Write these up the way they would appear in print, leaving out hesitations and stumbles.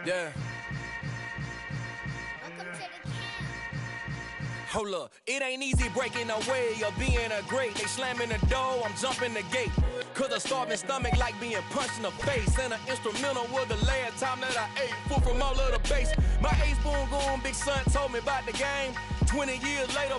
Yeah. Hold up, it ain't easy breaking away or being a great. They slamming the door, I'm jumping the gate. Cause a starving stomach like being punched in the face. And an instrumental was the last time that I ate. Full from all of the bass. My ace boom goon, big son told me about the game. 20 years later,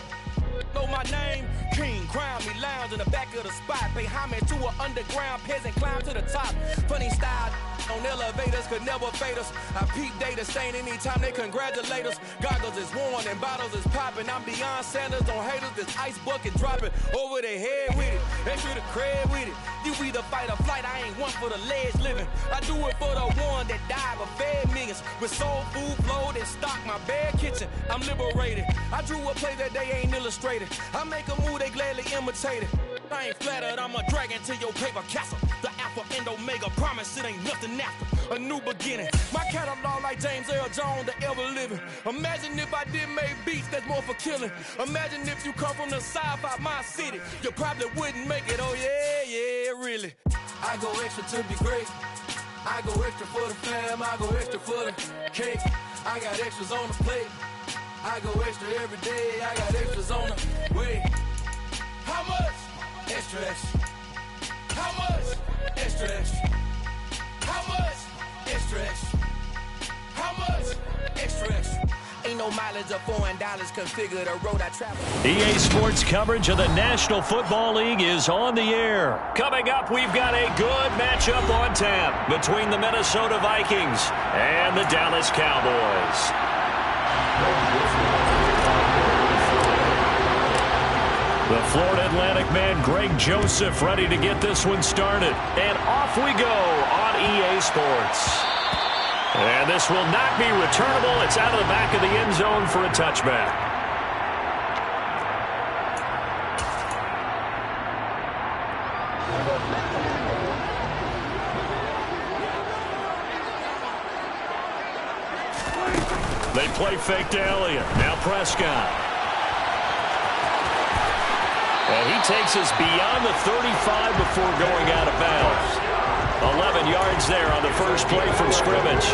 know my name. King, crown me, lounge in the back of the spot. Pay homage to an underground peasant, climb to the top. Funny style on elevators could never fade us. I peep data stain anytime they congratulate us. Goggles is worn and bottles is popping. I'm beyond Sanders on haters. This ice bucket dropping over their head with it. Extra the cred with it. You either fight or flight. I ain't one for the ledge living. I do it for the one that died but fed millions. With soul food flowed and stock my bad kitchen. I'm liberated. I drew a play that they ain't illustrated. I make a move they gladly imitate it. I ain't flattered, I'm a dragon to your paper castle. The alpha and omega, promise it ain't nothing after. A new beginning. My catalog like James Earl Jones, the ever living. Imagine if I did make beats that's more for killing. Imagine if you come from the south out my city. You probably wouldn't make it, oh yeah, really. I go extra to be great. I go extra for the fam, I go extra for the cake. I got extras on the plate. I go extra every day, I got extras on the way. How much? Extra, extra. How much? Extra, extra. How much? Extra, extra. How much? Extra, extra. Ain't no mileage of $4 configure the road I travel. EA Sports coverage of the National Football League is on the air. Coming up, we've got a good matchup on tap between the Minnesota Vikings and the Dallas Cowboys. The Florida Atlantic man, Greg Joseph, ready to get this one started. And off we go on EA Sports. And this will not be returnable. It's out of the back of the end zone for a touchback. They play fake to Elliott. Now Prescott. And he takes us beyond the 35 before going out of bounds. 11 yards there on the first play from scrimmage.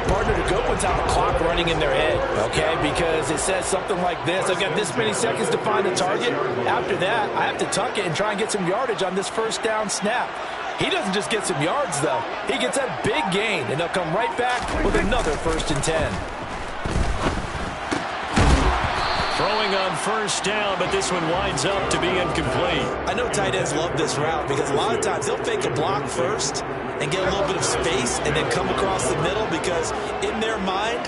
Partner, to go without a clock running in their head, okay? Because it says something like this. I've got this many seconds to find the target. After that, I have to tuck it and try and get some yardage on this first down snap. He doesn't just get some yards, though. He gets that big gain, and they'll come right back with another 1st and 10. Throwing on first down, but this one winds up to be incomplete. I know tight ends love this route because a lot of times they'll fake a block first and get a little bit of space and then come across the middle because in their mind,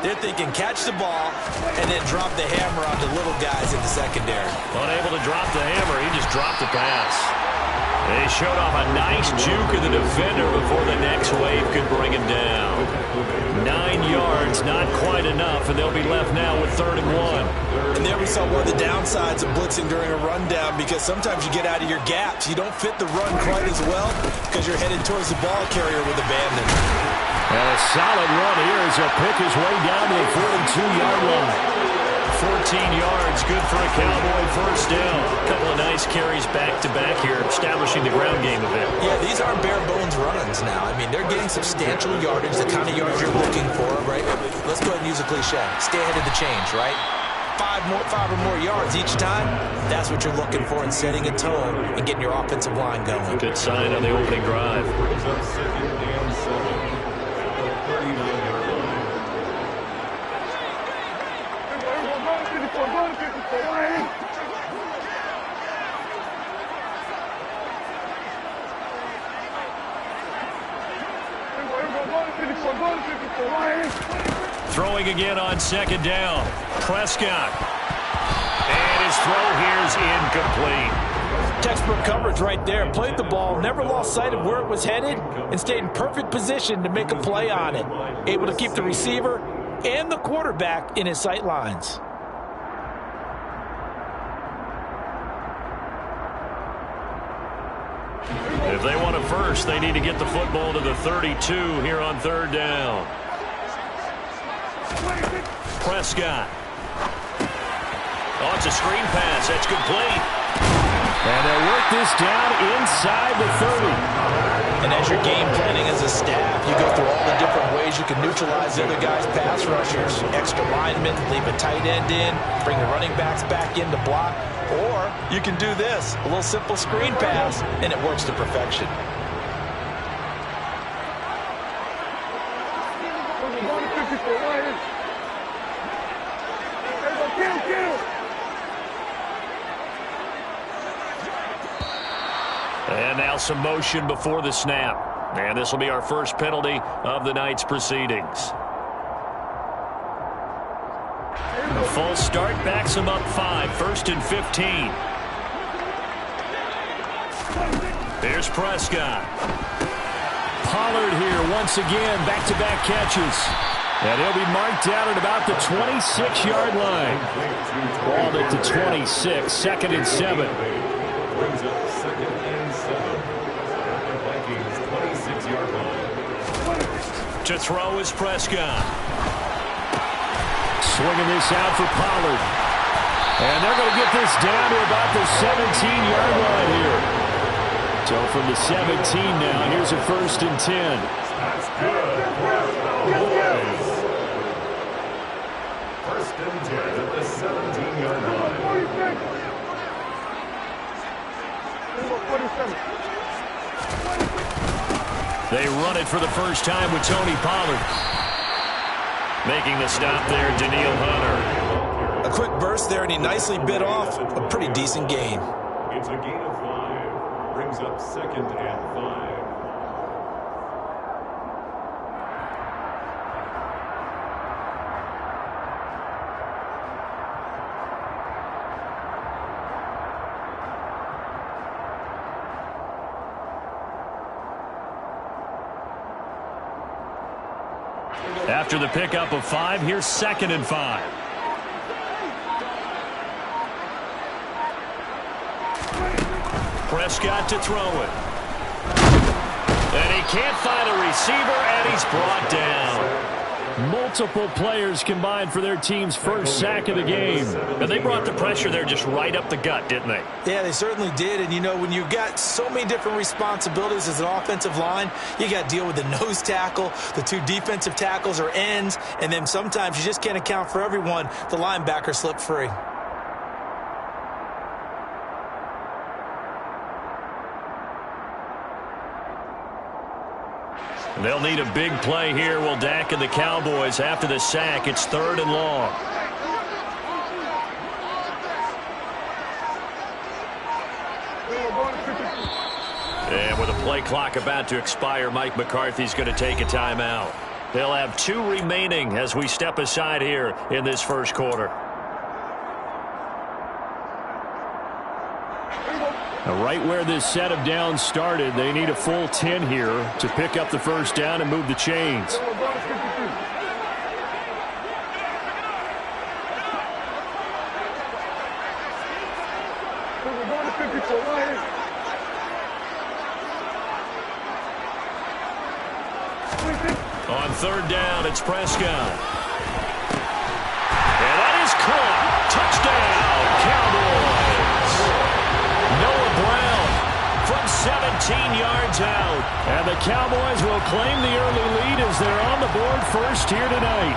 they're thinking catch the ball and then drop the hammer on the little guys in the secondary. Unable to drop the hammer, he just dropped the pass. They showed off a nice juke of the defender before the next wave could bring him down. 9 yards, not quite enough, and they'll be left now with 3rd and 1. And there we saw one of the downsides of blitzing during a rundown because sometimes you get out of your gaps. You don't fit the run quite as well because you're headed towards the ball carrier with abandon. And a solid run here as he'll pick his way down to the 42-yard line. 14 yards, good for a Cowboy first down. A couple of nice carries back-to-back here, establishing the ground game a bit. Yeah, these aren't bare-bones runs now. I mean, they're getting substantial yardage, the kind of yards you're looking for, right? Let's go ahead and use a cliche. Stay ahead of the change, right? Five or more yards each time, that's what you're looking for in setting a tone and getting your offensive line going. Good sign on the opening drive. Throwing again on 2nd down. Prescott. And his throw here's incomplete. Textbook coverage right there. Played the ball, never lost sight of where it was headed, and stayed in perfect position to make a play on it. Able to keep the receiver and the quarterback in his sight lines. If they want a first, they need to get the football to the 32 here on 3rd down. Prescott. Oh, it's a screen pass. That's complete. And they'll work this down inside the 30. And as you're game planning as a staff, you go through all the different ways you can neutralize the other guy's pass rushers. Extra linemen, leave a tight end in, bring the running backs back in to block. Or you can do this, a little simple screen pass, and it works to perfection. And now some motion before the snap. And this will be our first penalty of the night's proceedings. A false start backs him up 5, 1st and 15. Here's Prescott. Pollard here once again, back-to-back catches. And he'll be marked down at about the 26-yard line. Ball at the 26, 2nd and 7. Brings up 2nd and 7. Vikings 26-yard line. To throw is Prescott. Swinging this out for Pollard. And they're going to get this down to about the 17-yard line here. So from the 17 now, here's a 1st and 10. That's good. Boys. 1st and 10 at the 17-yard line. They run it for the first time with Tony Pollard. Making the stop there, Daniil Hunter. A quick burst there, and he nicely bit off a pretty decent gain. It's a gain of 5. Brings up 2nd and 5. After the pickup of 5, here's 2nd and 5. Prescott to throw it. And he can't find a receiver, and he's brought down. Multiple players combined for their team's first sack of the game. And they brought the pressure there just right up the gut, didn't they? Yeah, they certainly did. And, you know, when you've got so many different responsibilities as an offensive line, you got to deal with the nose tackle, the 2 defensive tackles or ends, and then sometimes you just can't account for everyone. The linebacker slipped free. They'll need a big play here. Will Dak and the Cowboys after the sack. It's 3rd and long. And with a play clock about to expire, Mike McCarthy's going to take a timeout. They'll have 2 remaining as we step aside here in this first quarter. Now, right where this set of downs started, they need a full 10 here to pick up the first down and move the chains. On 3rd down, it's Prescott. And that is caught. Touchdown, Cowboys. Noah Brown from 17 yards out. And the Cowboys will claim the early lead as they're on the board first here tonight.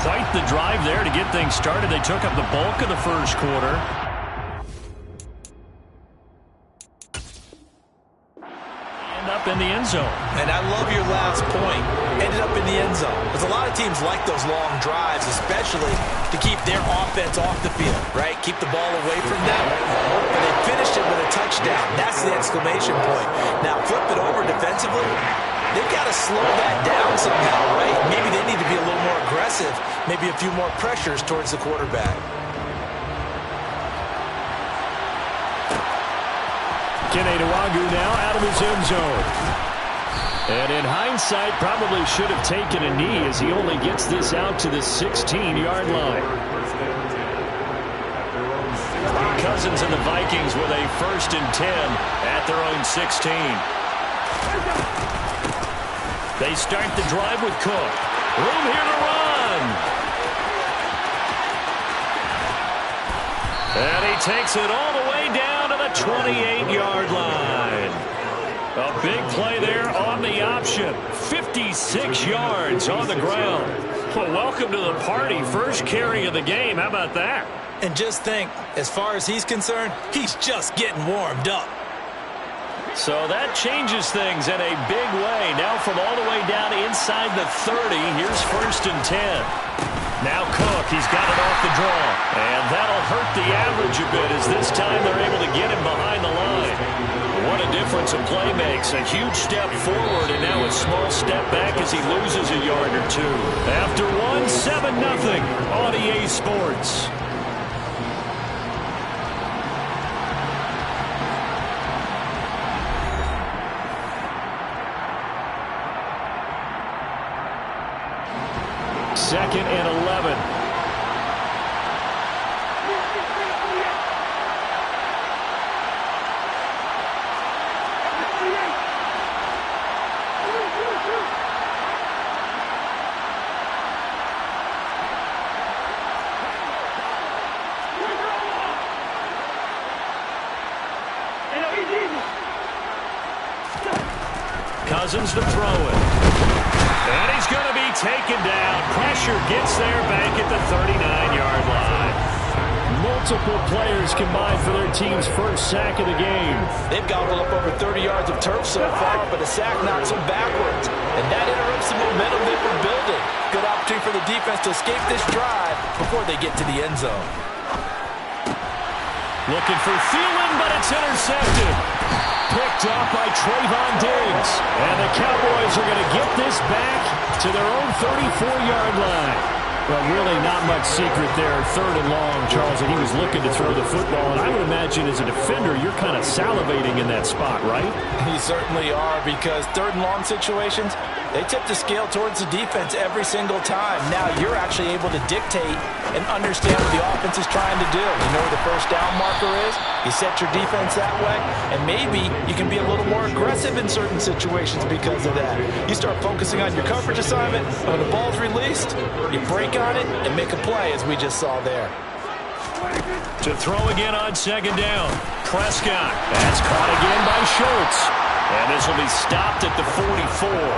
Quite the drive there to get things started. They took up the bulk of the first quarter. Up in the end zone. And I love your last point. Ended up in the end zone. Because a lot of teams like those long drives, especially to keep their offense off the field, right? Keep the ball away from them. And they finished it with a touchdown. That's the exclamation point. Now, flip it over defensively. They've got to slow that down somehow, right? Maybe they need to be a little more aggressive. Maybe a few more pressures towards the quarterback. Kene Nwangwu now out of his end zone. And in hindsight, probably should have taken a knee as he only gets this out to the 16-yard line. Cousins and the Vikings with a 1st and 10 at their own 16. They start the drive with Cook. Room here to run. And he takes it all the way down to the 28-yard line. A big play there on the option. 56 yards on the ground. Well, welcome to the party. First carry of the game. How about that? And just think, as far as he's concerned, he's just getting warmed up. So that changes things in a big way. Now from all the way down inside the 30, here's 1st and 10. Now Cook, he's got it off the draw. And that'll hurt the average a bit as this time they're able to get him behind the line. What a difference a play makes. A huge step forward and now a small step back as he loses a yard or two. After one, 7-0 on EA Sports. Second and 11. Cousins to throw it. And he's going to be taken down. Pressure gets there back at the 39-yard line. Multiple players combined for their team's first sack of the game. They've gobbled up over 30 yards of turf so far, but a sack knocks them backwards. And that interrupts the momentum they were building. Good opportunity for the defense to escape this drive before they get to the end zone. Looking for Thielen, but it's intercepted. Picked off by Trayvon Diggs. And the Cowboys are going to get this back to their own 34-yard line. Well, really not much secret there. 3rd and long, Charles, and he was looking to throw the football. And I would imagine as a defender, you're kind of salivating in that spot, right? You certainly are, because 3rd and long situations, they tip the scale towards the defense every single time. Now you're actually able to dictate and understand what the offense is trying to do. You know where the first down marker is. You set your defense that way, and maybe you can be a little more aggressive in certain situations because of that. You start focusing on your coverage assignment. When the ball's released, you break on it and make a play, as we just saw there. To throw again on 2nd down. Prescott. That's caught again by Schultz. And this will be stopped at the 44.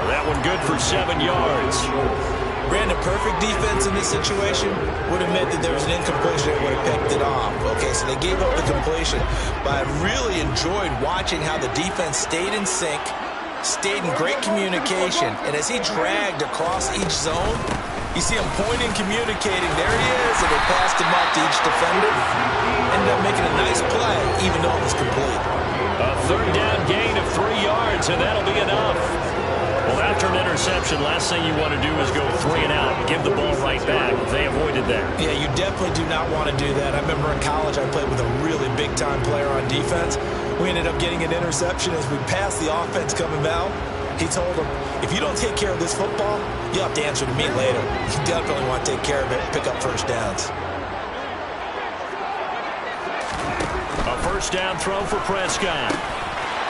That one good for 7 yards. Brandon, perfect defense in this situation would have meant that there was an incompletion that would have picked it off. Okay, so they gave up the completion. But I really enjoyed watching how the defense stayed in sync, stayed in great communication. And as he dragged across each zone, you see him pointing, communicating. There he is, and they passed him up to each defender. Ended up making a nice play, even though it was complete. A 3rd down gain of 3 yards, and that'll be enough. Well, after an interception, last thing you want to do is go 3 and out and give the ball right back. They avoided that. Yeah, you definitely do not want to do that. I remember in college I played with a really big-time player on defense. We ended up getting an interception as we passed the offense coming out. He told him, if you don't take care of this football, you have to answer to me later. You definitely want to take care of it and pick up first downs. A 1st down throw for Prescott.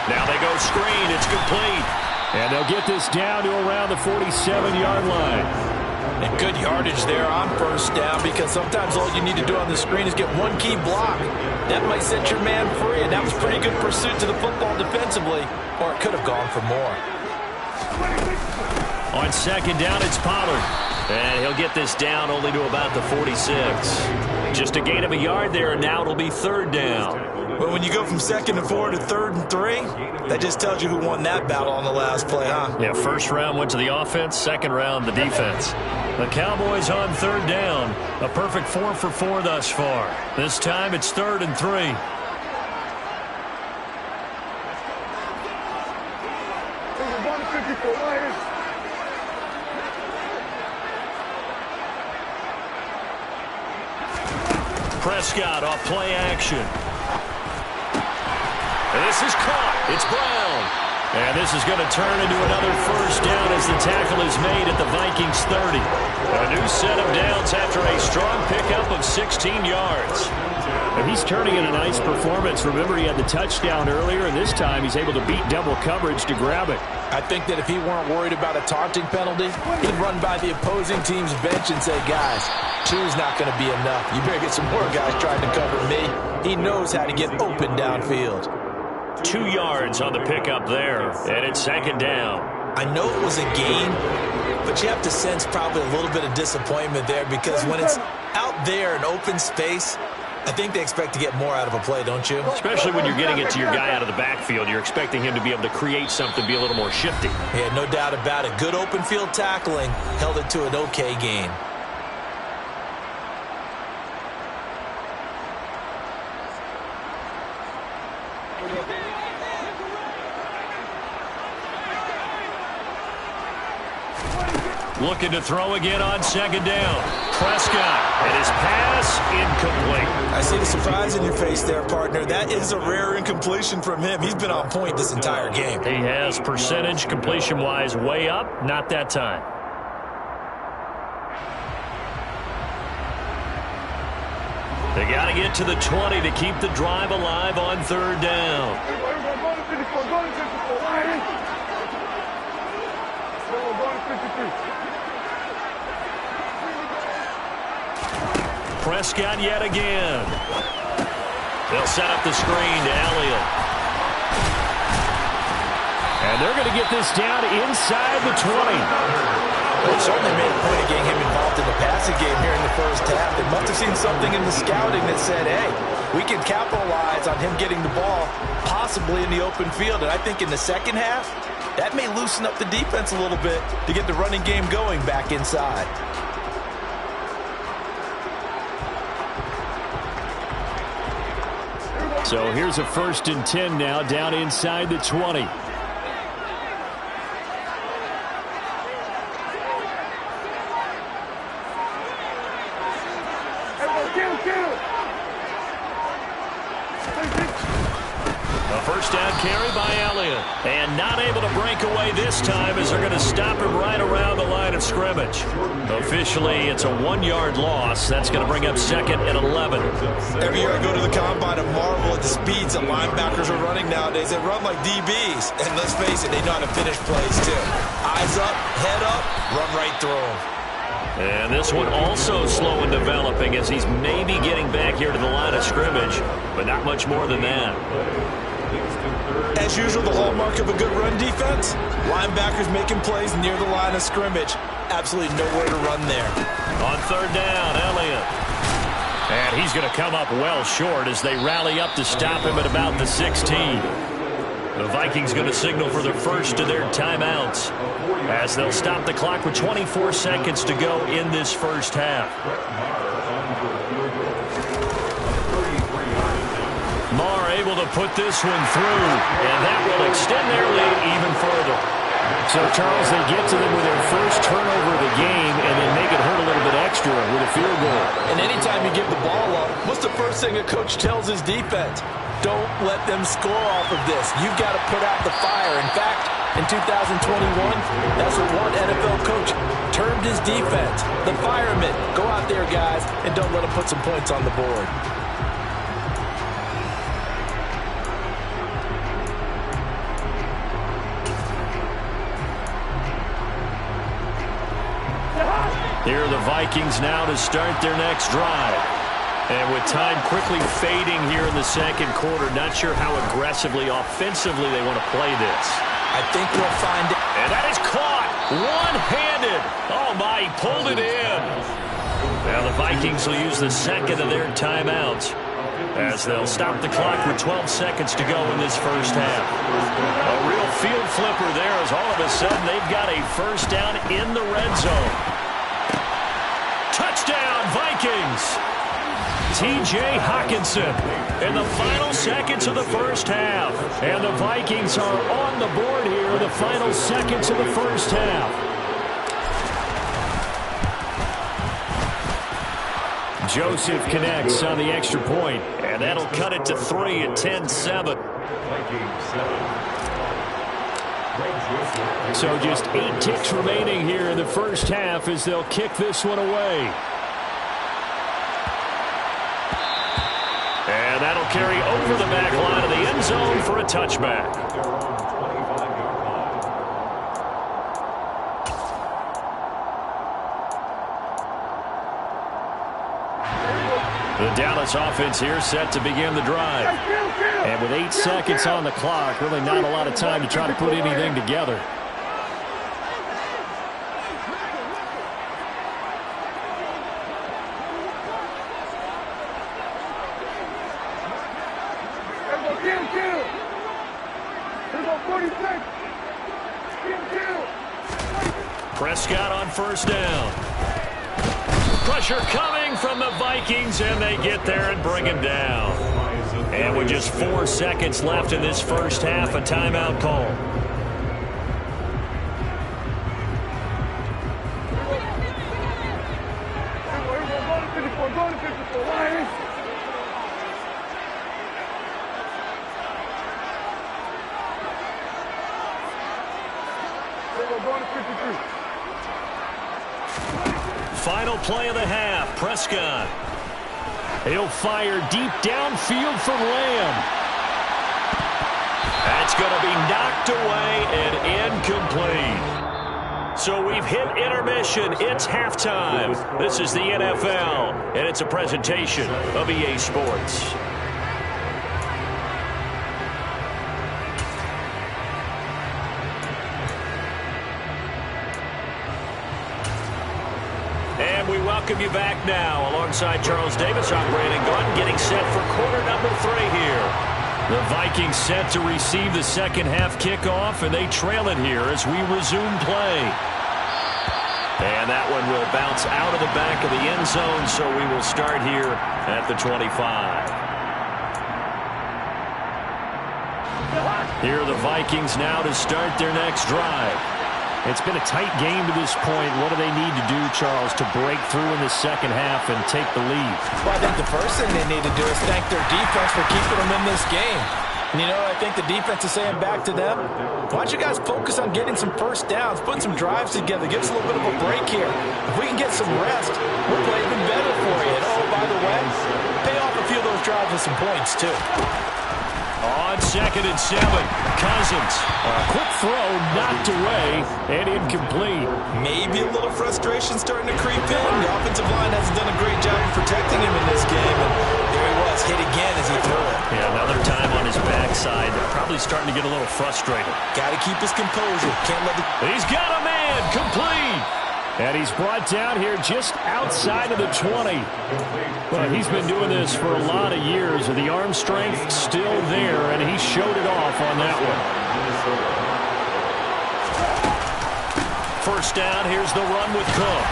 Now they go screen. It's complete. And they'll get this down to around the 47-yard line. And good yardage there on 1st down, because sometimes all you need to do on the screen is get one key block. That might set your man free, and that was pretty good pursuit to the football defensively, or it could have gone for more. On 2nd down, it's Pollard. And he'll get this down only to about the 46. Just a gain of a yard there, and now it'll be 3rd down. Well, when you go from 2nd and 4 to 3rd and 3, that just tells you who won that battle on the last play, huh? Yeah, 1st round went to the offense, 2nd round the defense. The Cowboys on 3rd down. A perfect 4 for 4 thus far. This time it's 3rd and 3. Prescott off play action. And this is caught. It's Brown. And this is going to turn into another 1st down as the tackle is made at the Vikings 30. A new set of downs after a strong pickup of 16 yards. And he's turning in a nice performance. Remember, he had the touchdown earlier, and this time he's able to beat double coverage to grab it. I think that if he weren't worried about a taunting penalty, he'd run by the opposing team's bench and say, guys, Two's not going to be enough. You better get some more guys trying to cover me. He knows how to get open downfield. 2 yards on the pickup there, and it's second down. I know it was a gain, but you have to sense probably a little bit of disappointment there because when it's out there in open space, I think they expect to get more out of a play, don't you? Especially when you're getting it to your guy out of the backfield. You're expecting him to be able to create something, be a little more shifty. Yeah, no doubt about it. Good open field tackling held it to an okay gain. Looking to throw again on second down. Prescott, and his pass incomplete. I see the surprise in your face there, partner. That is a rare incompletion from him. He's been on point this entire game. He has percentage completion-wise way up, not that time. They got to get to the 20 to keep the drive alive on third down. Prescott yet again. They'll set up the screen to Elliott. And they're going to get this down inside the 20. They certainly made a point of getting him involved in the passing game here in the first half. They must have seen something in the scouting that said, hey, we can capitalize on him getting the ball possibly in the open field. And I think in the second half, that may loosen up the defense a little bit to get the running game going back inside. So here's a 1st and 10 now down inside the 20. A first down carry by Elliott. And not able to break away this time as they're going to stop him right around the line of scrimmage. Officially, it's a 1-yard loss. That's going to bring up 2nd and 11. Every year I go to the combine and marvel at the speeds that linebackers are running nowadays. They run like DBs. And let's face it, they know how to finish plays too. Eyes up, head up, run right through them. And this one also slow in developing as he's maybe getting back here to the line of scrimmage, but not much more than that. As usual, the hallmark of a good run defense, linebackers making plays near the line of scrimmage. Absolutely nowhere to run there. On third down, Elliott. And he's going to come up well short as they rally up to stop him at about the 16. The Vikings going to signal for their first of their timeouts as they'll stop the clock with 24 seconds to go in this first half. Marr able to put this one through, and that will extend their lead even further. So, Charles, they get to them with their first turnover of the game and then make it hurt a little bit extra with a field goal. And anytime you give the ball up, what's the first thing a coach tells his defense? Don't let them score off of this. You've got to put out the fire. In fact, in 2021, that's what one NFL coach termed his defense. The firemen. Go out there, guys, and don't let them put some points on the board. Here are the Vikings now to start their next drive. And with time quickly fading here in the second quarter, not sure how aggressively, offensively they want to play this. I think we'll find it. And that is caught one-handed. Oh, my, he pulled it in. Now the Vikings will use the second of their timeouts as they'll stop the clock with 12 seconds to go in this first half. A real field flipper there as all of a sudden they've got a first down in the red zone. Touchdown, Vikings! T.J. Hockenson in the final seconds of the first half. And the Vikings are on the board here in the final seconds of the first half. Joseph connects on the extra point, and that'll cut it to 3 at 10-7. So just 8 ticks remaining here in the first half as they'll kick this one away. And that'll carry over the back line of the end zone for a touchback. The Dallas offense here set to begin the drive. And with 8 seconds on the clock, really not a lot of time to try to put anything together. Prescott on first down. Pressure coming from the Vikings, and they get there and bring him down. And with just 4 seconds left in this first half, a timeout call. Final play of the half, Prescott. He'll fire deep downfield for Lamb. That's going to be knocked away and incomplete. So we've hit intermission. It's halftime. This is the NFL, and it's a presentation of EA Sports. And we welcome you back now. Alongside Charles Davis, I'm Brandon Gaudin, getting set for quarter number 3 here. The Vikings set to receive the second half kickoff, and they trail it here as we resume play. And that one will bounce out of the back of the end zone, so we will start here at the 25. Here are the Vikings now to start their next drive. It's been a tight game to this point. What do they need to do, Charles, to break through in the second half and take the lead? Well, I think the first thing they need to do is thank their defense for keeping them in this game. And, you know, I think the defense is saying back to them, why don't you guys focus on getting some first downs, putting some drives together, give us a little bit of a break here. If we can get some rest, we'll play even better for you. And, oh, by the way, pay off a few of those drives with some points, too. On 2nd and 7, Cousins. A quick throw knocked away and incomplete. Maybe a little frustration starting to creep in. The offensive line hasn't done a great job of protecting him in this game. And there he was, hit again as he threw it. Yeah, another time on his backside. Probably starting to get a little frustrated. Got to keep his composure. Can't let the... He's got a man, complete. And he's brought down here just outside of the 20. Well, he's been doing this for a lot of years. The arm strength still there, and he showed it off on that one. First down, here's the run with Cook.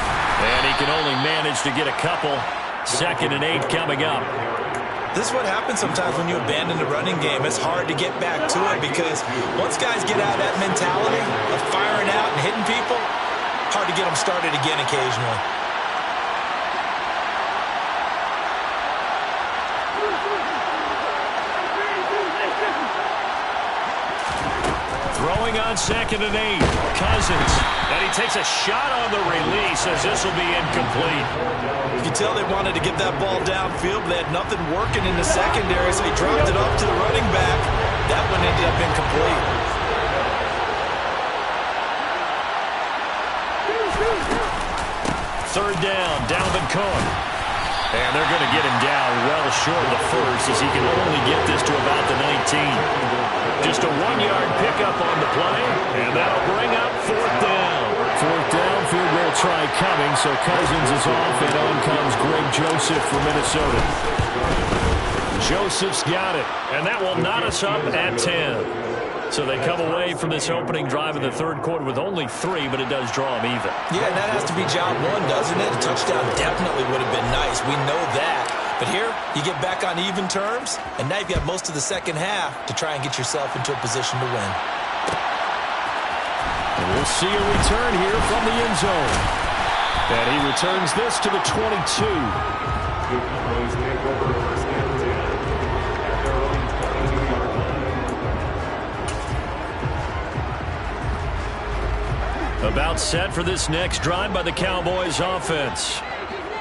And he can only manage to get a couple. 2nd and 8 coming up. This is what happens sometimes when you abandon the running game. It's hard to get back to it because once guys get out of that mentality of firing out and hitting people, hard to get them started again occasionally. Throwing on 2nd and 8, Cousins. And he takes a shot on the release as this will be incomplete. You can tell they wanted to get that ball downfield, but they had nothing working in the secondary, so he dropped it off to the running back. That one ended up incomplete. Third down, Dalvin Cook. And they're going to get him down well short of the first as he can only get this to about the 19. Just a 1-yard pickup on the play, and that'll bring up 4th down. 4th down, field goal try coming, so Cousins is off, and on comes Greg Joseph from Minnesota. Joseph's got it, and that will knot us up at 10. So they come away from this opening drive in the third quarter with only 3, but it does draw them even. Yeah, and that has to be job one, doesn't it? A touchdown definitely would have been nice. We know that. But here, you get back on even terms, and now you've got most of the second half to try and get yourself into a position to win. And we'll see a return here from the end zone. And he returns this to the 22. About set for this next drive by the Cowboys offense.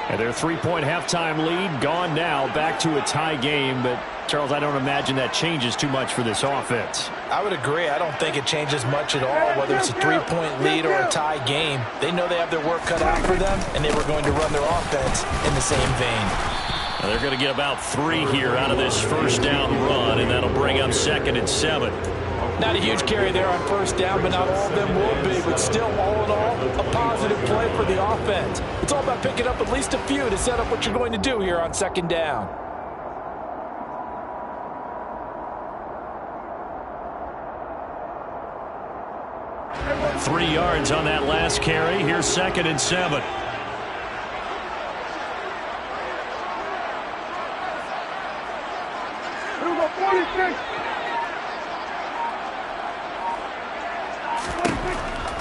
And their 3-point halftime lead gone now, back to a tie game. But, Charles, I don't imagine that changes too much for this offense. I would agree. I don't think it changes much at all, whether it's a 3-point lead or a tie game. They know they have their work cut out for them, and they were going to run their offense in the same vein. They're going to get about 3 here out of this first down run, and that'll bring up 2nd and 7. Not a huge carry there on first down, but not all of them will be. But still, all in all, a positive play for the offense. It's all about picking up at least a few to set up what you're going to do here on 2nd down. Three yards on that last carry. Here's 2nd and 7.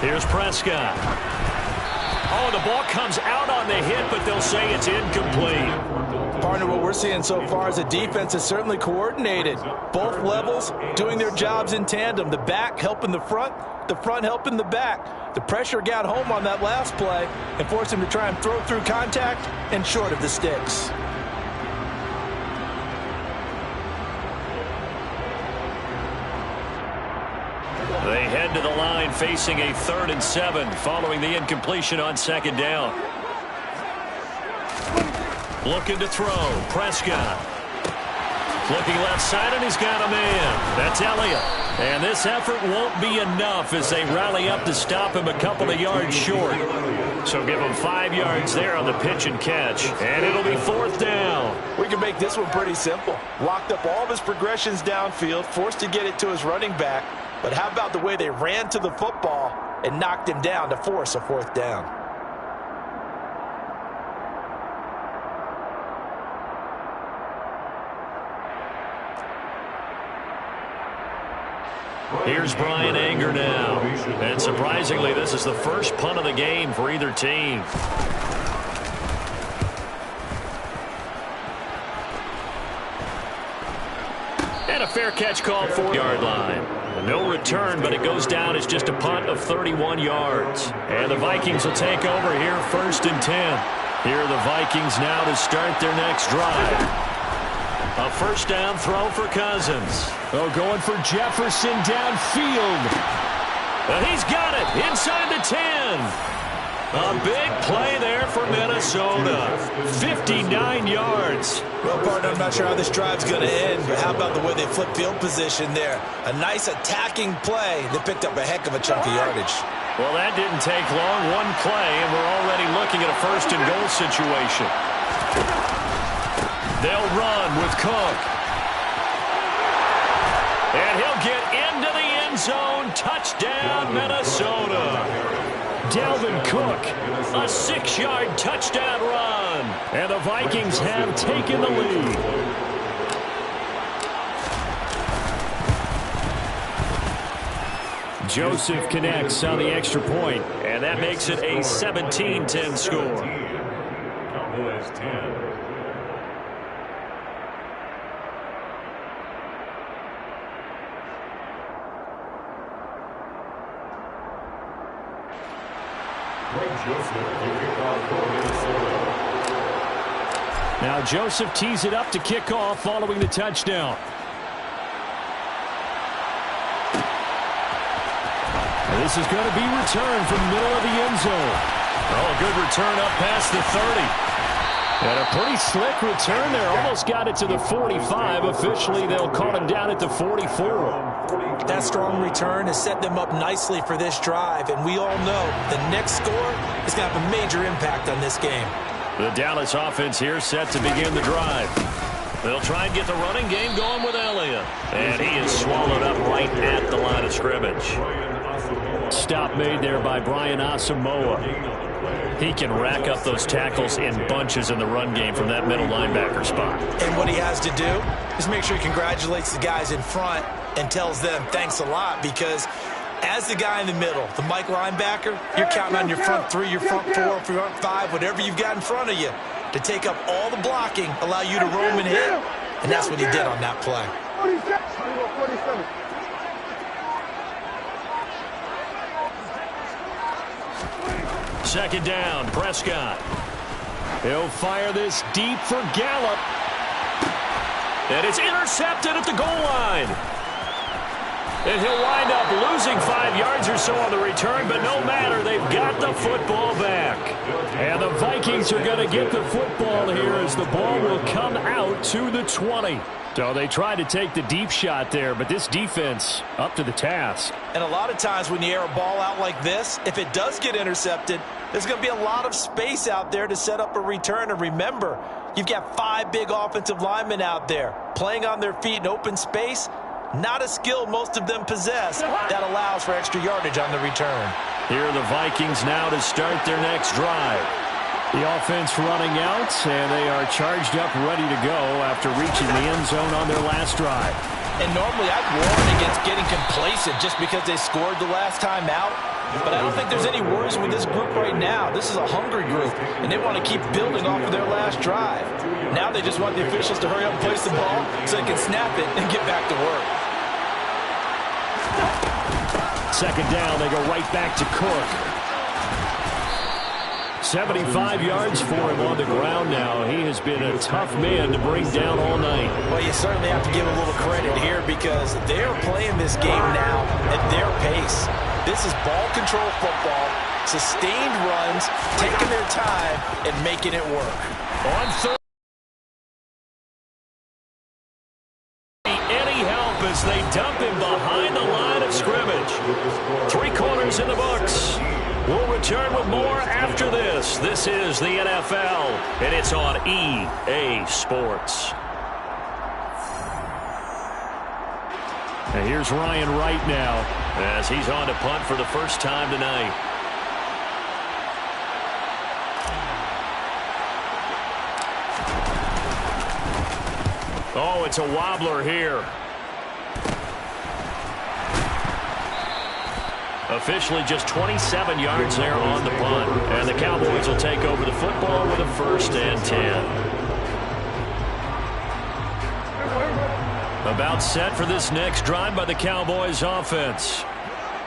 Here's Prescott. Oh, the ball comes out on the hit, but they'll say it's incomplete. Partner, what we're seeing so far is the defense is certainly coordinated. Both levels doing their jobs in tandem. The back helping the front helping the back. The pressure got home on that last play and forced him to try and throw through contact and short of the sticks. They head to the line facing a 3rd and 7 following the incompletion on 2nd down. Looking to throw. Prescott. Looking left side, and he's got a man. That's Elliott. And this effort won't be enough as they rally up to stop him a couple of yards short. So give him 5 yards there on the pitch and catch. And it'll be 4th down. We can make this one pretty simple. Locked up all of his progressions downfield, forced to get it to his running back. But how about the way they ran to the football and knocked him down to force a 4th down? Here's Bryan Anger now. And surprisingly, this is the first punt of the game for either team. And a fair catch called 4-yard line. No return, but it goes down as just a punt of 31 yards. And the Vikings will take over here 1st and 10. Here are the Vikings now to start their next drive. A first down throw for Cousins. Oh, going for Jefferson downfield. And he's got it inside the 10. A big play there for Minnesota. 59 yards. Well, partner, I'm not sure how this drive's going to end, but how about the way they flip field position there? A nice attacking play that picked up a heck of a chunk of yardage. Well, that didn't take long. One play, and we're already looking at a 1st and goal situation. They'll run with Cook. And he'll get into the end zone. Touchdown, Minnesota. Dalvin Cook, a 6-yard touchdown run. And the Vikings have taken the lead. Joseph connects on the extra point, and that makes it a 17-10 score. Cowboys 10. Now Joseph tees it up to kick off following the touchdown. And this is going to be returned from the middle of the end zone. Oh, a good return up past the 30. And a pretty slick return there. Almost got it to the 45. Officially, they'll call him down at the 44. That strong return has set them up nicely for this drive, and we all know the next score is going to have a major impact on this game. The Dallas offense here set to begin the drive. They'll try and get the running game going with Elliott. And he is swallowed up right at the line of scrimmage. Stop made there by Brian Asamoah. He can rack up those tackles in bunches in the run game from that middle linebacker spot. And what he has to do is make sure he congratulates the guys in front and tells them thanks a lot, because as the guy in the middle, the Mike linebacker, you're counting on your front 3, your front 4, front 5, whatever you've got in front of you to take up all the blocking, allow you to roam and hit, and that's what he did on that play. 47. Second down, Prescott. He'll fire this deep for Gallup. And it's intercepted at the goal line. And he'll wind up losing 5 yards or so on the return, but no matter, they've got the football back. And the Vikings are going to get the football here as the ball will come out to the 20. So they tried to take the deep shot there, but this defense up to the task. And a lot of times when you air a ball out like this, if it does get intercepted, there's going to be a lot of space out there to set up a return. And remember, you've got 5 big offensive linemen out there playing on their feet in open space. Not a skill most of them possess that allows for extra yardage on the return. Here are the Vikings now to start their next drive. The offense running out, and they are charged up, ready to go after reaching the end zone on their last drive. And normally I'd warn against getting complacent just because they scored the last time out. But I don't think there's any worries with this group right now. This is a hungry group, and they want to keep building off of their last drive. Now they just want the officials to hurry up and place the ball so they can snap it and get back to work. Second down, they go right back to Cook. 75 yards for him on the ground now. He has been a tough man to bring down all night. Well, you certainly have to give a little credit here because they're playing this game now at their pace. This is ball control football, sustained runs, taking their time, and making it work. On third. Any help as they dump him behind the line of scrimmage. 3 quarters in the books. We'll return with more after this. This is the NFL, and it's on EA Sports. And here's Ryan Wright now as he's on to punt for the first time tonight. Oh, it's a wobbler here. Officially just 27 yards there on the punt. And the Cowboys will take over the football with a 1st and 10. About set for this next drive by the Cowboys offense.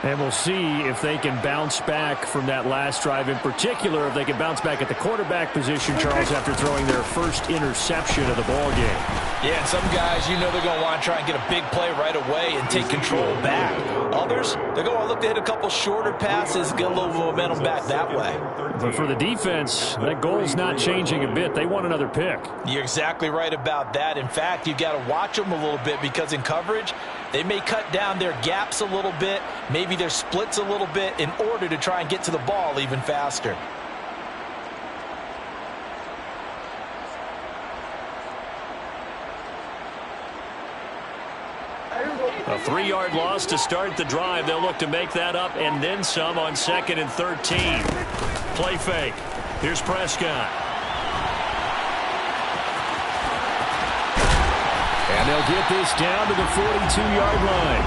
And we'll see if they can bounce back from that last drive. In particular, if they can bounce back at the quarterback position, Charles, after throwing their first interception of the ball game. Yeah, and some guys, you know they're going to want to try and get a big play right away and take control back. Others, they're going to look to hit a couple shorter passes, get a little momentum back that way. But for the defense, that goal's not changing a bit. They want another pick. You're exactly right about that. In fact, you've got to watch them a little bit because in coverage, they may cut down their gaps a little bit, maybe their splits a little bit in order to try and get to the ball even faster. A 3-yard loss to start the drive. They'll look to make that up and then some on 2nd and 13. Play fake. Here's Prescott. And they'll get this down to the 42-yard line.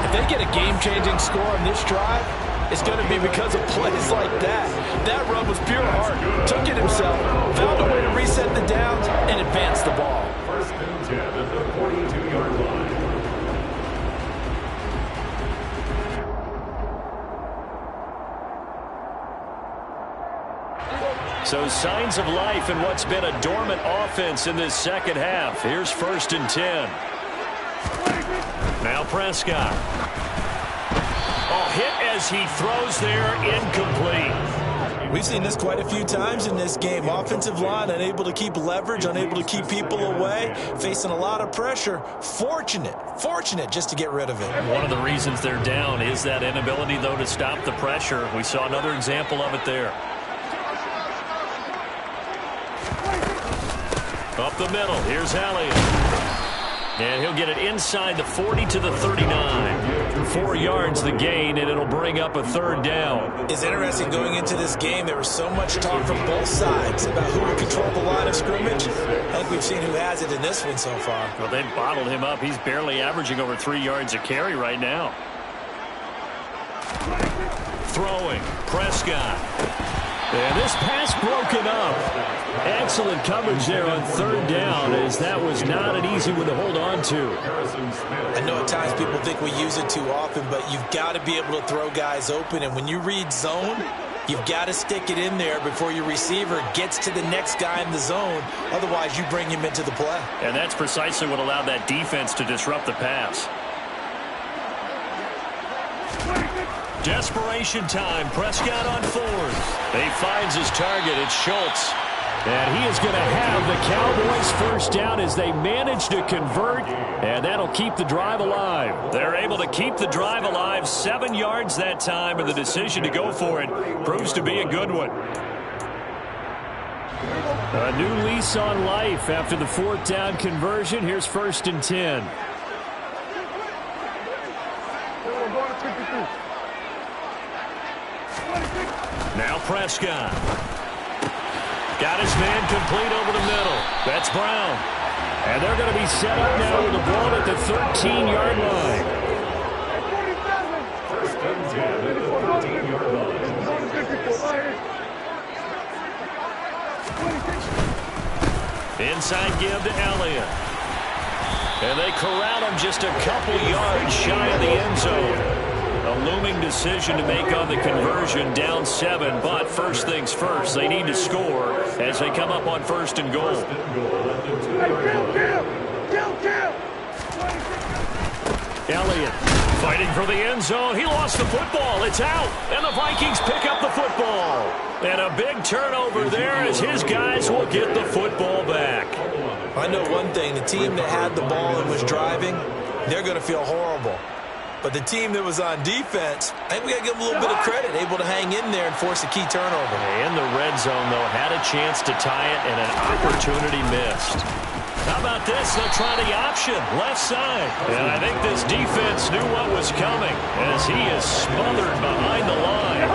If they get a game-changing score on this drive, it's going to be because of plays like that. That run was pure heart. Took it himself, found a way to reset the downs, and advance the ball. 1st and 10 at the 42-yard line. So signs of life in what's been a dormant offense in this second half. Here's 1st and 10. Now Prescott. Oh, hit as he throws there, incomplete. We've seen this quite a few times in this game. Offensive line unable to keep leverage, unable to keep people away, facing a lot of pressure. Fortunate just to get rid of it. One of the reasons they're down is that inability, though, to stop the pressure. We saw another example of it there. Up the middle, here's Elliott. And he'll get it inside the 40 to the 39. 4 yards the gain, and it'll bring up a 3rd down. It's interesting going into this game. There was so much talk from both sides about who would control the line of scrimmage. I think we've seen who has it in this one so far. Well, they've bottled him up. He's barely averaging over 3 yards a carry right now. Throwing, Prescott. And this pass broken up. Excellent coverage there on 3rd down, as that was not an easy one to hold on to. I know at times people think we use it too often, but you've got to be able to throw guys open. And when you read zone, you've got to stick it in there before your receiver gets to the next guy in the zone. Otherwise, you bring him into the play. And that's precisely what allowed that defense to disrupt the pass. Desperation time. Prescott on fourth. He finds his target. It's Schultz. And he is going to have the Cowboys first down as they manage to convert, and that'll keep the drive alive. They're able to keep the drive alive, 7 yards that time, and the decision to go for it proves to be a good one. A new lease on life after the 4th down conversion. Here's 1st and 10. Now Prescott. Got his man complete over the middle. That's Brown. And they're going to be set up now with the ball at the 13-yard line. First and 10 at the 13-yard line. Inside give to Elliott. And they corral him just a couple yards shy of the end zone. A looming decision to make on the conversion, down 7, but first things first, they need to score as they come up on 1st and goal. Elliott fighting for the end zone. He lost the football. It's out, and the Vikings pick up the football. And a big turnover there as his guys will get the football back. I know one thing, the team that had the ball and was driving, they're going to feel horrible. But the team that was on defense, I think we got to give them a little bit of credit, able to hang in there and force a key turnover. In the red zone, though, had a chance to tie it, and an opportunity missed. How about this? They'll try the option, left side. And I think this defense knew what was coming as he is smothered behind the line.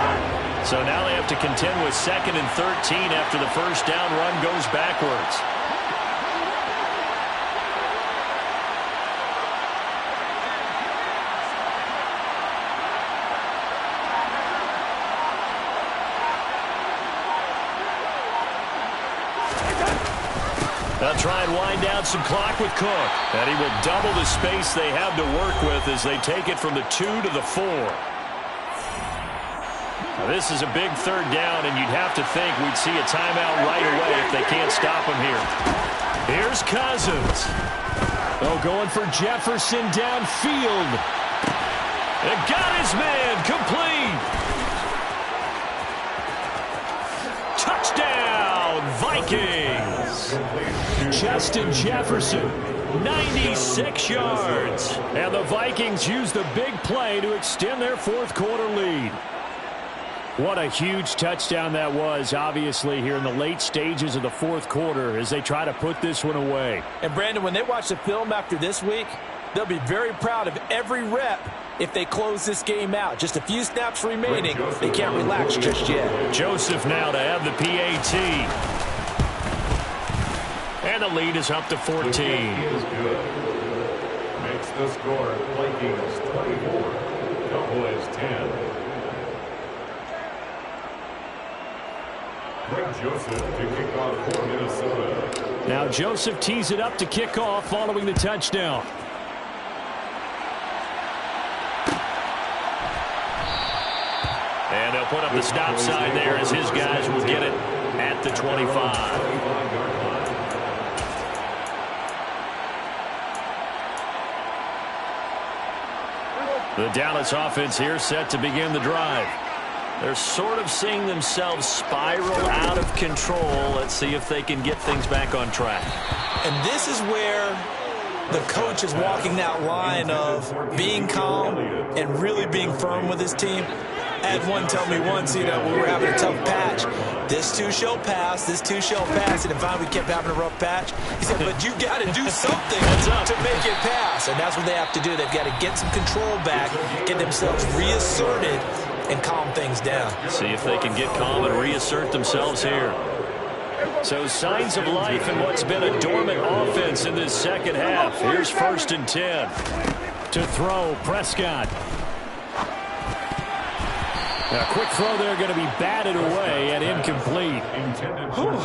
So now they have to contend with 2nd and 13 after the first down run goes backwards. They'll try and wind down some clock with Cook. And he will double the space they have to work with as they take it from the 2 to the 4. Now this is a big 3rd down, and you'd have to think we'd see a timeout right away if they can't stop him here. Here's Cousins. Oh, going for Jefferson downfield. And got his man complete. Touchdown, Vikings. Justin Jefferson, 96 yards. And the Vikings use the big play to extend their 4th quarter lead. What a huge touchdown that was, obviously, here in the late stages of the 4th quarter as they try to put this one away. And, Brandon, when they watch the film after this week, they'll be very proud of every rep if they close this game out. Just a few snaps remaining. They can't relax just yet. Joseph now to have the PAT. And the lead is up to 14. He is good. Makes the score Vikings 24, Cowboys 10. Greg Joseph to kick off for Minnesota. Now Joseph tees it up to kick off following the touchdown. And they'll put up the stop sign there as his guys will get it at the 25. The Dallas offense here set to begin the drive. They're sort of seeing themselves spiral out of control. Let's see if they can get things back on track. And this is where the coach is walking that line of being calm and really being firm with his team. I had one tell me once, we were having a tough patch. This too shall pass, this too shall pass. And if we kept having a rough patch, he said, but you got to do something to make it pass. And that's what they have to do. They've got to get some control back, get themselves reasserted, and calm things down. See if they can get calm and reassert themselves here. So signs of life in what's been a dormant offense in this second half. Here's 1st and 10. To throw, Prescott. A quick throw there going to be batted away and incomplete.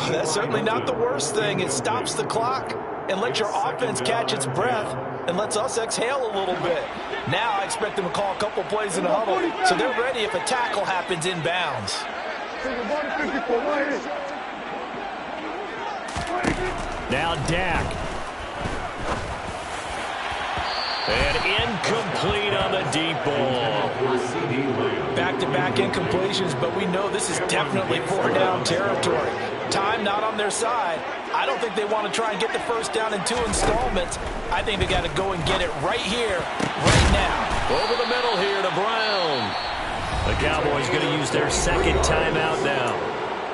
That's certainly not the worst thing. It stops the clock and lets your offense catch its breath and lets us exhale a little bit. Now I expect them to call a couple plays in the huddle so they're ready if a tackle happens inbounds. Now Dak. And incomplete on the deep ball. back-to-back incompletions, but we know this is definitely 4-down territory. Time not on their side. I don't think they want to try and get the first down in 2 installments. I think they got to go and get it right here, right now. Over the middle here to Brown. The Cowboys going to use their second timeout now,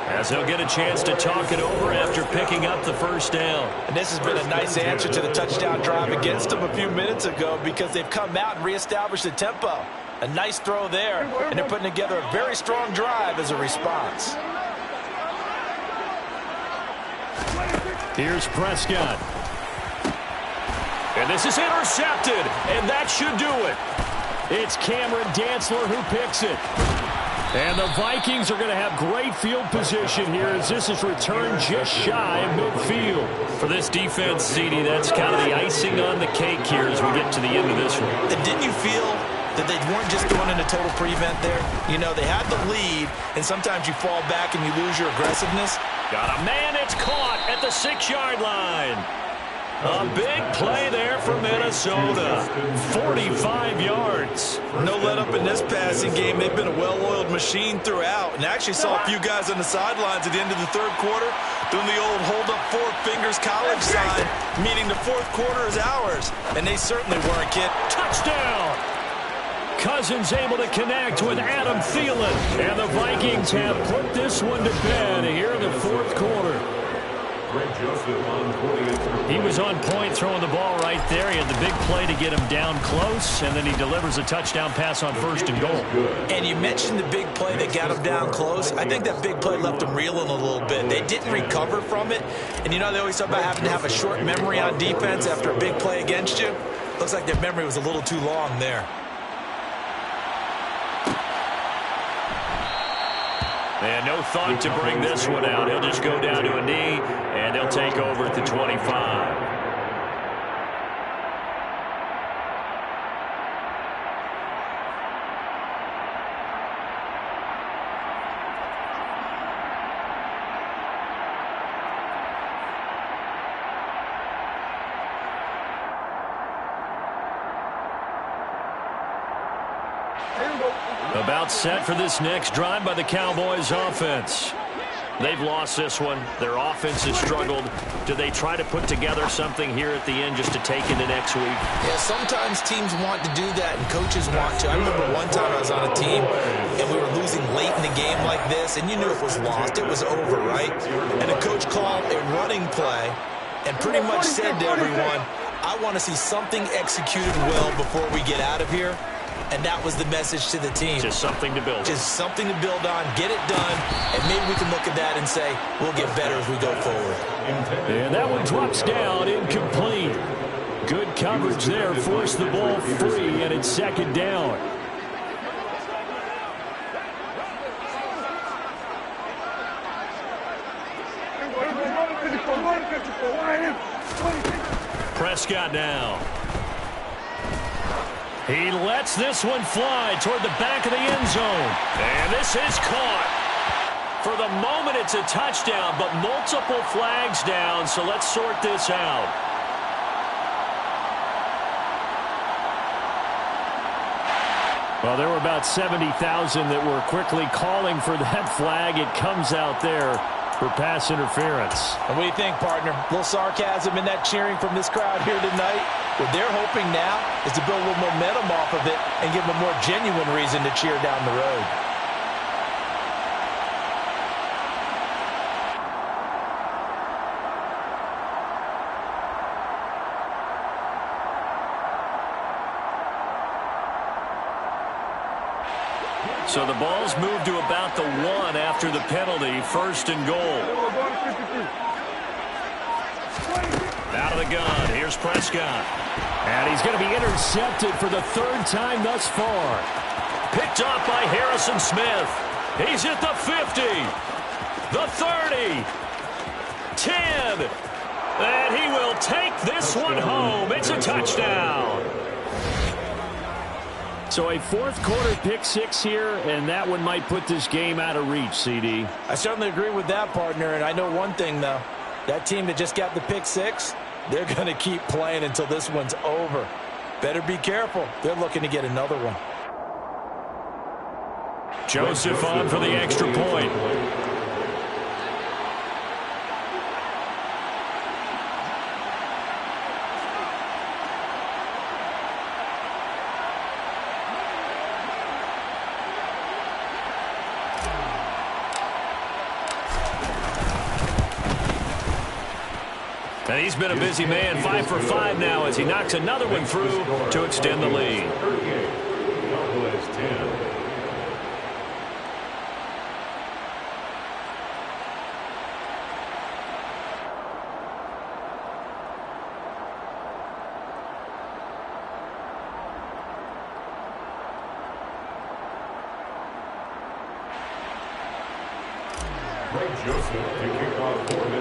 as they'll get a chance to talk it over after picking up the first down. And this has been a nice answer to the touchdown drive against them a few minutes ago, because they've come out and reestablished the tempo. A nice throw there, and they're putting together a very strong drive as a response. Here's Prescott. And this is intercepted, and that should do it. It's Cameron Dantzler who picks it. And the Vikings are going to have great field position here as this is returned just shy of midfield. For this defense, CD, that's kind of the icing on the cake here as we get to the end of this one. And didn't you feel that they weren't just going into total prevent there? You know, they had the lead, and sometimes you fall back and you lose your aggressiveness. Got a man, it's caught at the 6-yard line. A big play there for Minnesota. 45 yards. No let up in this passing game. They've been a well-oiled machine throughout. And actually saw a few guys on the sidelines at the end of the third quarter doing the old hold up 4 fingers college sign, meaning the fourth quarter is ours. And they certainly weren't kidding. Touchdown! Cousins able to connect with Adam Thielen. And the Vikings have put this one to bed here in the fourth quarter. He was on point throwing the ball right there. He had the big play to get him down close, and then he delivers a touchdown pass on 1st and goal. And you mentioned the big play that got him down close. I think that big play left him reeling a little bit. They didn't recover from it. And you know, they always talk about having to have a short memory on defense after a big play against you. Looks like their memory was a little too long there. And no thought to bring this one out. He'll just go down to a knee, and he'll take over at the 25. About set for this next drive by the Cowboys offense. They've lost this one. Their offense has struggled. Do they try to put together something here at the end just to take into next week? Yeah, sometimes teams want to do that and coaches want to. I remember one time I was on a team and we were losing late in the game like this, and you knew it was lost. It was over, right? And the coach called a running play and pretty much said to everyone, I want to see something executed well before we get out of here. And that was the message to the team. Just something to build on. Just something to build on, get it done, and maybe we can look at that and say, we'll get better as we go forward. And that one drops down, incomplete. Good coverage there, forced the ball free, and it's 2nd down. Prescott now. He lets this one fly toward the back of the end zone. And this is caught. For the moment, it's a touchdown, but multiple flags down, so let's sort this out. Well, there were about 70,000 that were quickly calling for that flag. It comes out there for pass interference. And what do you think, partner? A little sarcasm in that cheering from this crowd here tonight. What they're hoping now is to build a little momentum off of it and give them a more genuine reason to cheer down the road. So the ball's moved to about the 1 after the penalty. 1st and goal. Out of the gun. Here's Prescott. And he's going to be intercepted for the 3rd time thus far. Picked up by Harrison Smith. He's at the 50. The 30. 10. And he will take this one home. It's a touchdown. So a 4th quarter pick 6 here, and that one might put this game out of reach, CD. I certainly agree with that, partner. And I know one thing, though. That team that just got the pick 6, they're going to keep playing until this one's over. Better be careful. They're looking to get another one. Joseph on for the extra point. And he's been a busy man, 5 for 5 now as he knocks another one through to extend the lead. Cowboys 10.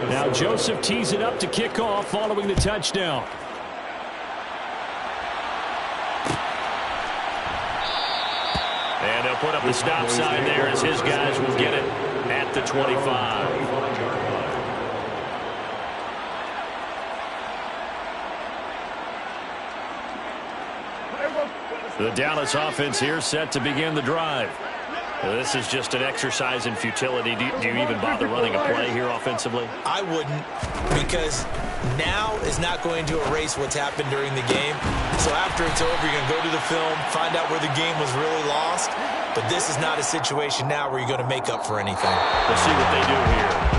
Now Joseph tees it up to kick off following the touchdown. And they'll put up the stop sign there as his guys will get it at the 25. The Dallas offense here set to begin the drive. This is just an exercise in futility. Do you even bother running a play here offensively? I wouldn't, because now is not going to erase what's happened during the game. So after it's over, you're going to go to the film, find out where the game was really lost. But this is not a situation now where you're going to make up for anything. We'll see what they do here.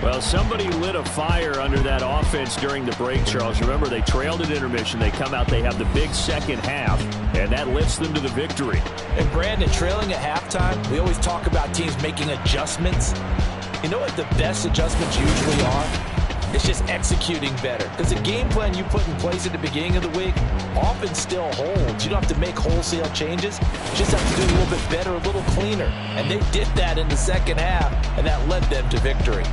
Well, somebody lit a fire under that offense during the break, Charles. Remember, they trailed at intermission. They come out, they have the big second half, and that lifts them to the victory. And Brandon, trailing at halftime, we always talk about teams making adjustments. You know what the best adjustments usually are? It's just executing better. Because the game plan you put in place at the beginning of the week often still holds. You don't have to make wholesale changes. You just have to do a little bit better, a little cleaner. And they did that in the second half, and that led them to victory.